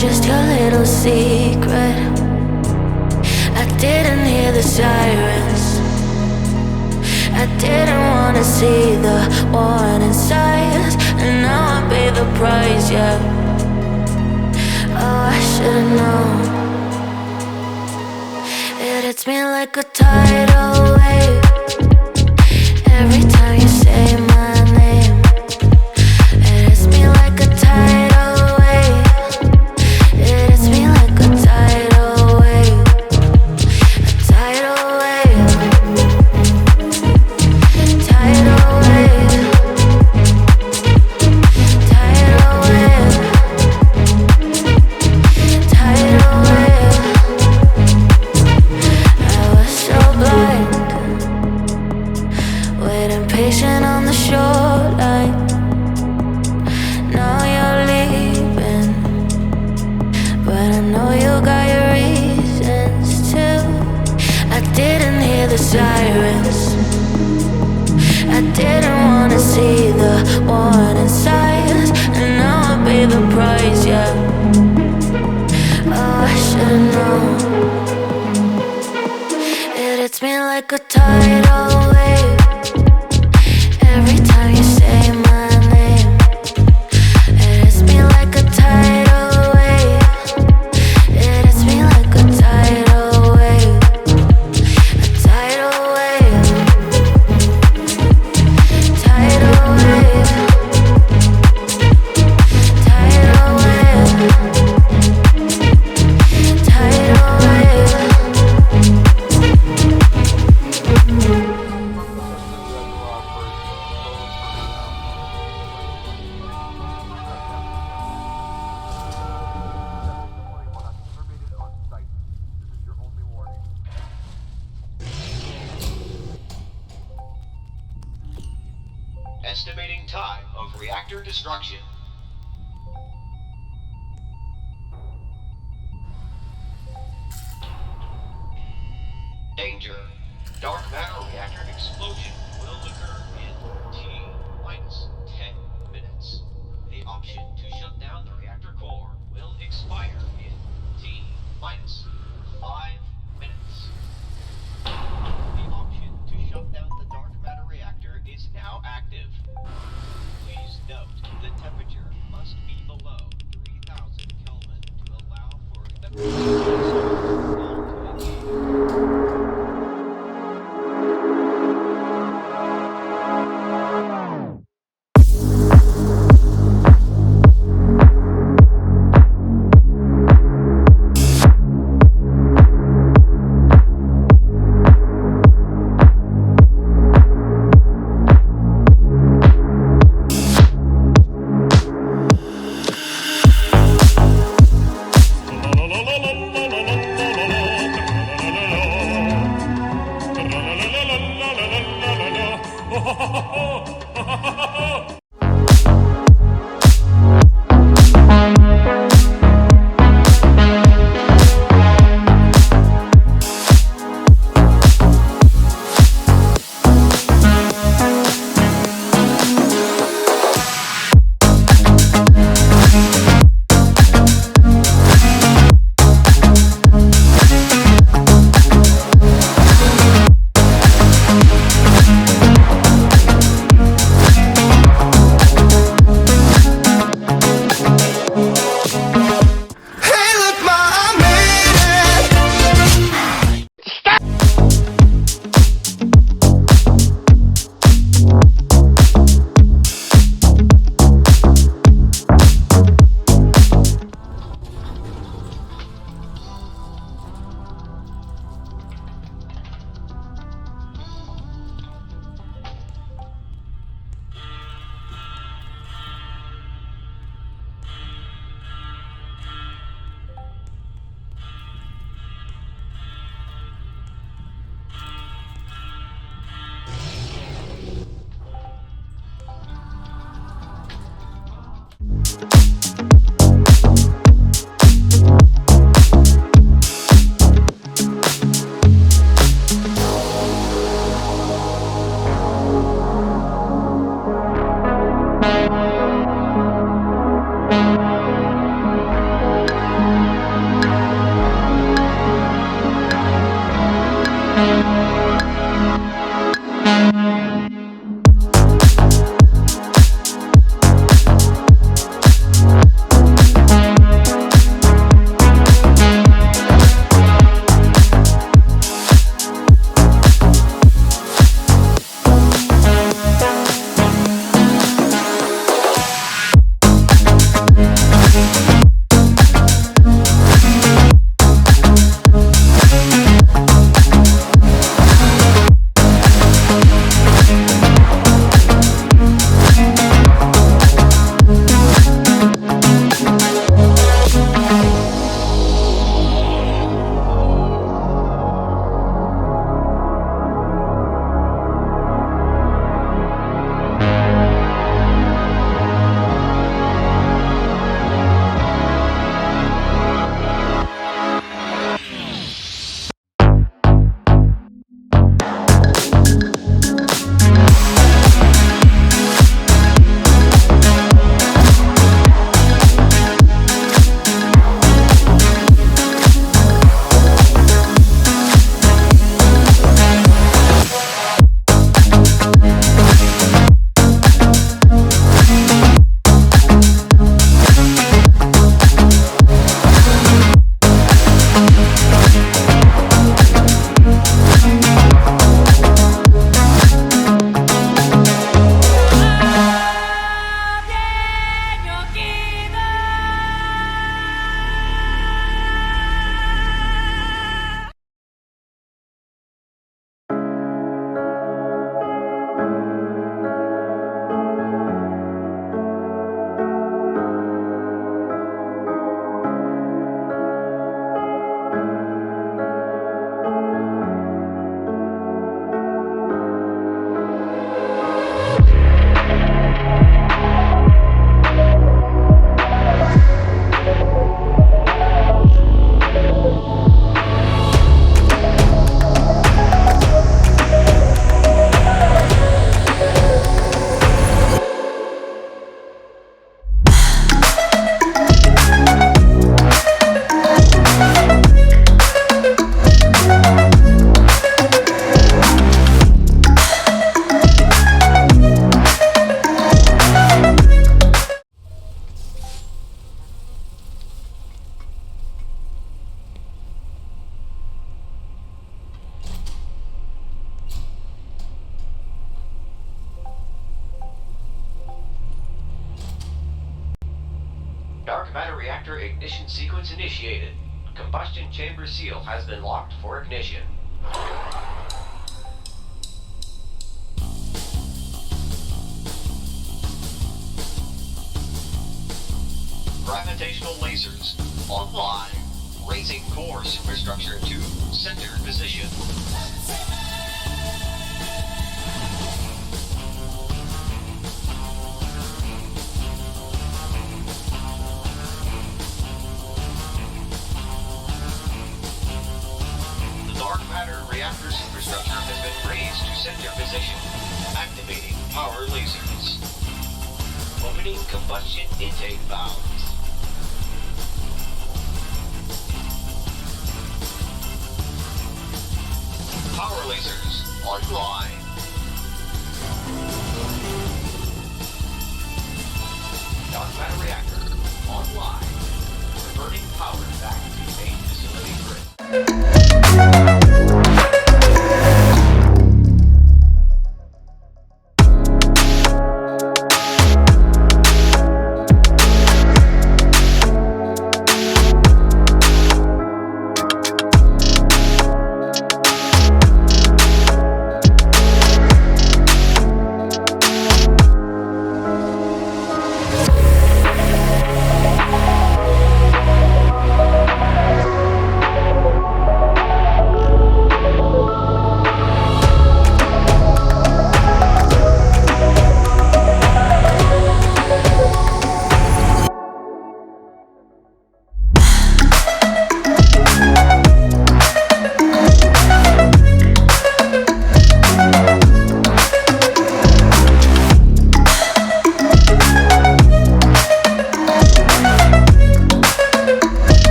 just your little secret. I didn't hear the sirens. I didn't wanna see the warning signs, and now I pay the price, yeah. Oh, I should've known. It hits me like a tidal wave every time you say my name. It hits me like a tidal wave. It hits me like a tidal wave. A tidal wave. Tidal wave. Tidal wave. Tidal wave. I was so blind, waiting patient on the shoreline. Now you're leaving, but I know you got your reasons too. I didn't hear the sirens. I didn't wanna see the warning signs, and now I pay the price, yeah. Oh, I should've known. It hits me like a tidal wave every time you say my name. It hits me like a tidal wave. It hits me like a tidal wave. A tidal wave. Tidal wave. Tidal wave. Tidal wave. Estimating time of reactor destruction. Danger. Dark matter reactor explosion will occur in T-10 minutes. The option to shut down the reactor core will expire in T-5 minutes. The option to shut down the dark matter reactor is now active. Please note, the temperature must be below 3000 Kelvin to allow for La la la la la la. dark matter reactor ignition sequence initiated. Combustion chamber seal has been locked for ignition. Gravitational lasers online. Raising core superstructure to center position. The dark matter reactor superstructure has been raised to center position. Activating power lasers. Opening combustion intake valves. Power lasers online. Dark matter reactor online. Reverting power back to main facility grid.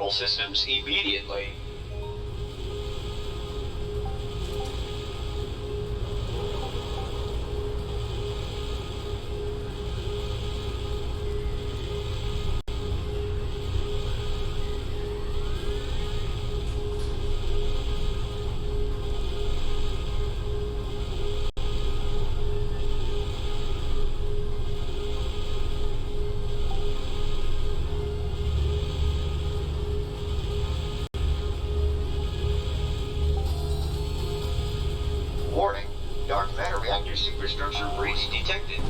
Systems immediately. Warning, dark matter reactor superstructure breach detected.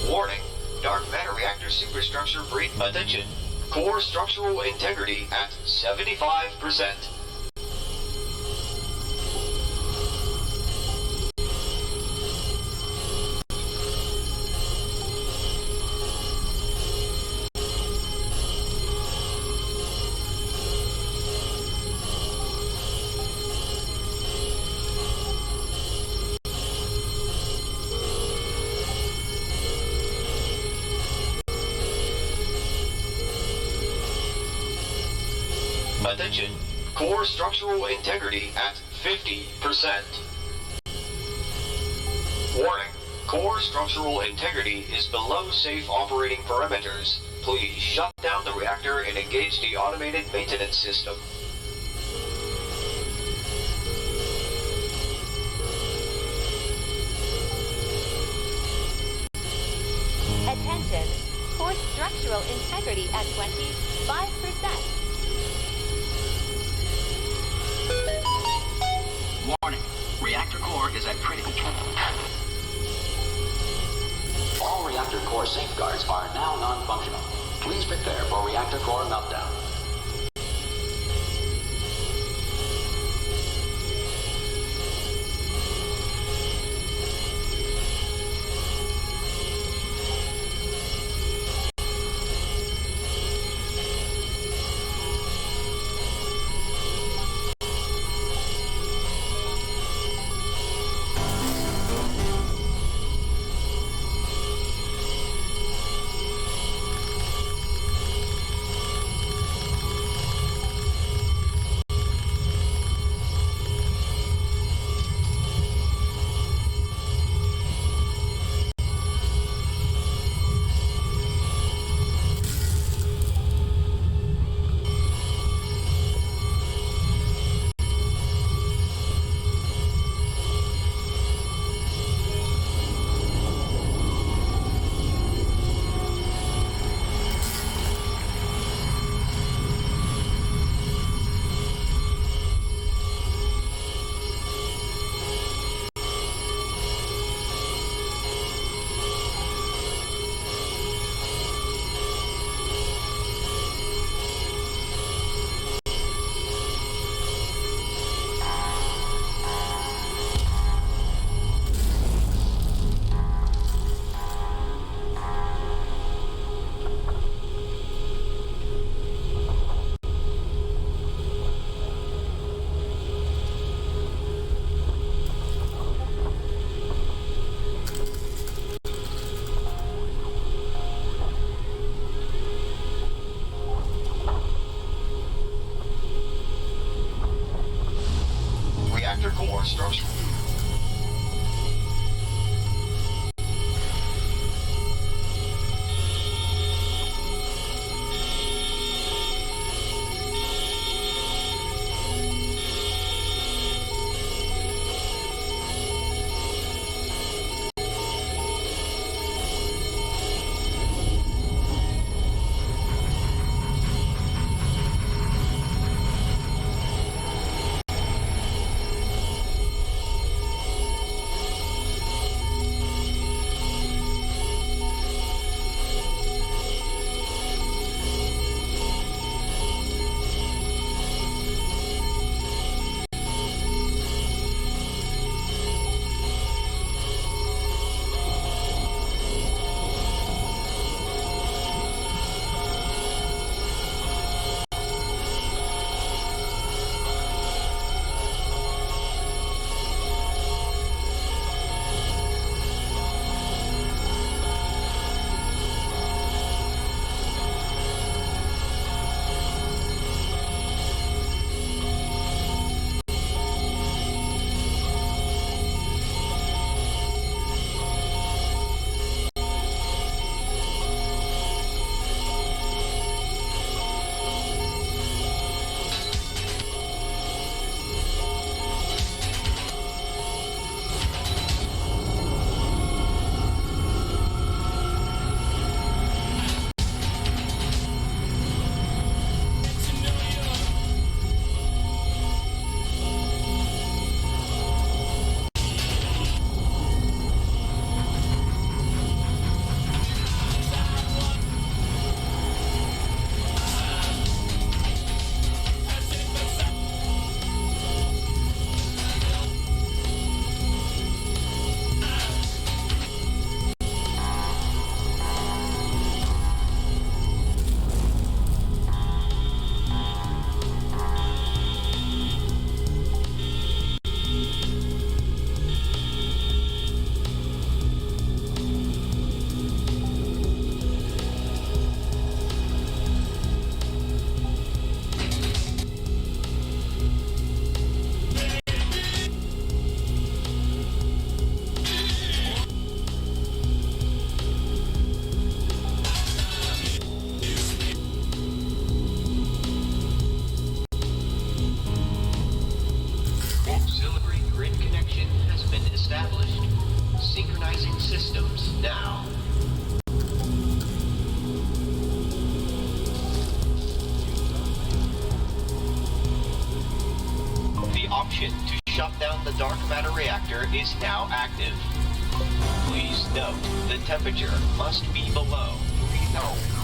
Warning, dark matter reactor superstructure breach. Attention, core structural integrity at 75%. Attention, core structural integrity at 50%. Warning, core structural integrity is below safe operating parameters. Please shut down the reactor and engage the automated maintenance system. Attention, core structural integrity at 25%. Warning, reactor core is at critical temp. All reactor core safeguards are now non-functional. Please prepare for reactor core meltdown. reactor core structure. Auxiliary grid connection has been established. Synchronizing systems now. The option to shut down the dark matter reactor is now active. Please note, the temperature must be below 3,000.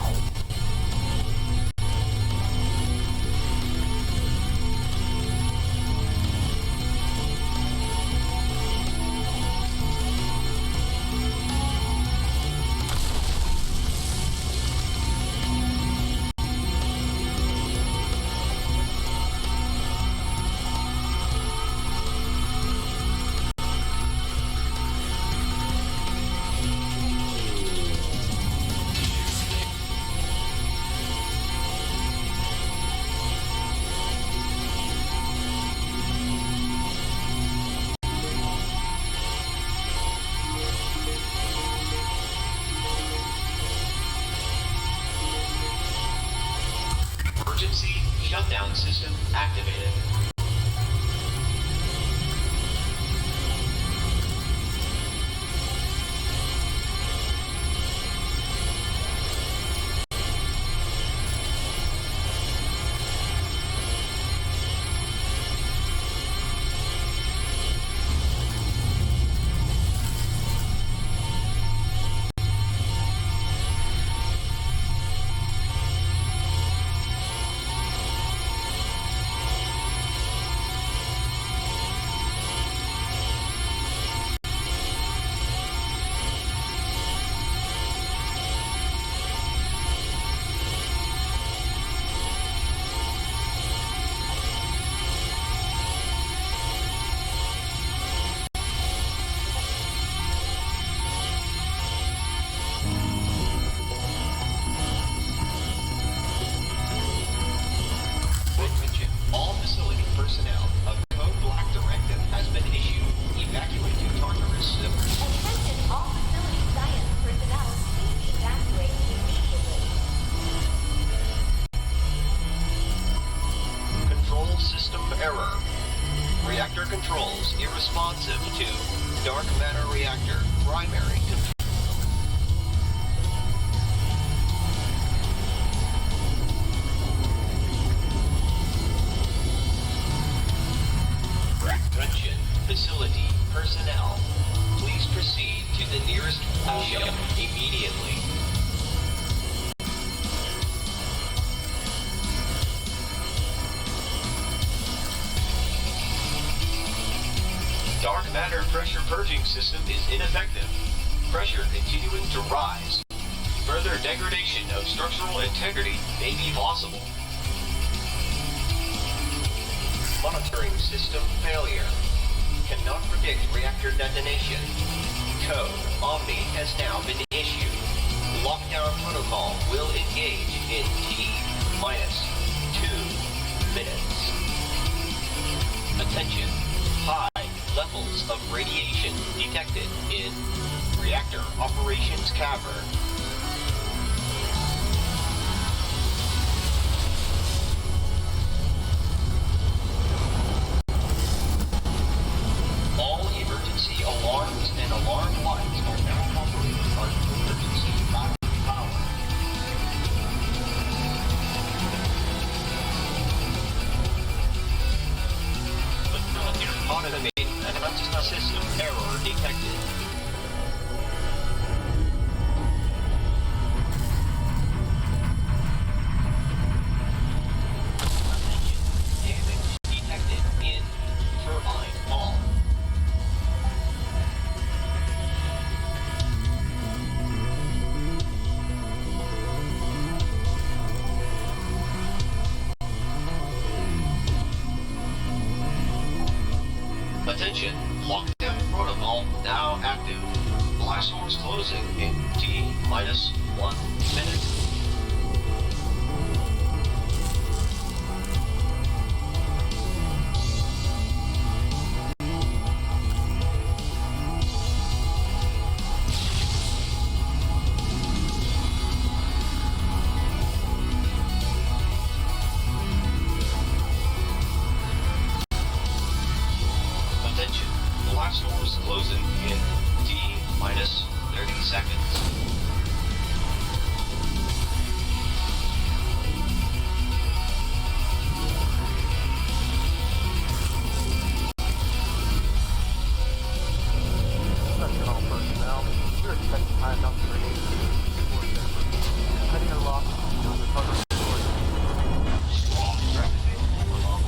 Reactor controls irresponsive to dark matter reactor primary control. Attention, facility personnel. Please proceed to the nearest ship immediately. Dark matter pressure purging system is ineffective. Pressure continuing to rise. Further degradation of structural integrity may be possible. Monitoring system failure. Cannot predict reactor detonation. Code Omni has now been issued. Lockdown protocol will engage in T-minus 2 minutes. Attention. High levels of radiation detected in reactor operations cavern. All emergency alarms and alarm lights are now operating on emergency battery power. Automate an system error detected. Damage detected in turbine hall. Attention, lockdown protocol now active. Blast doors closing in T-minus 1 minute. Attention, blast doors closing in T-minus 30 seconds. Attention all personnel. We're expecting high enough for cutting a lock on the cover. Strong reactivation protocol.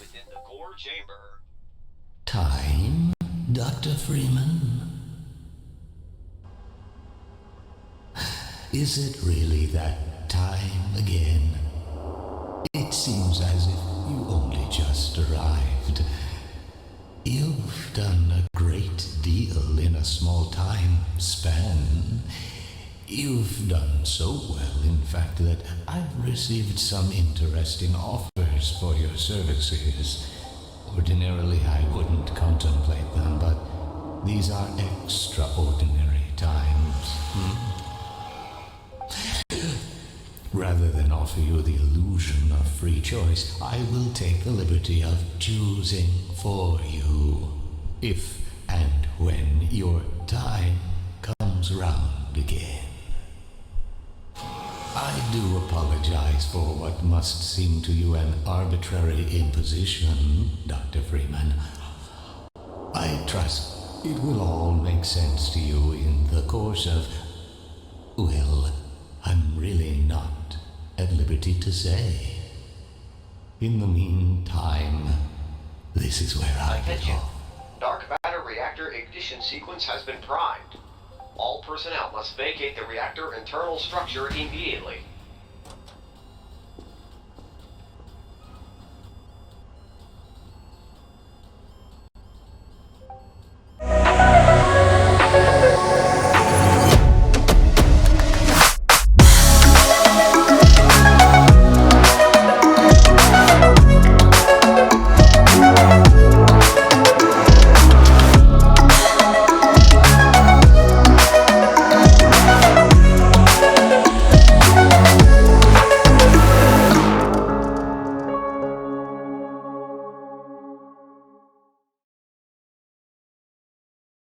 Within the core chamber. Time, Dr. Freeman? Is it really that time again? It seems as if you only just arrived. You've done a great deal in a small time span. You've done so well, in fact, that I've received some interesting offers for your services. Ordinarily, I wouldn't contemplate them, but these are extraordinary times. Rather than offer you the illusion of free choice, I will take the liberty of choosing for you, if and when your time comes round again. I do apologize for what must seem to you an arbitrary imposition, Dr. Freeman. I trust it will all make sense to you in the course of, well, liberty to say. In the meantime, this is where I get Attention. off. Dark matter reactor ignition sequence has been primed. All personnel must vacate the reactor internal structure immediately.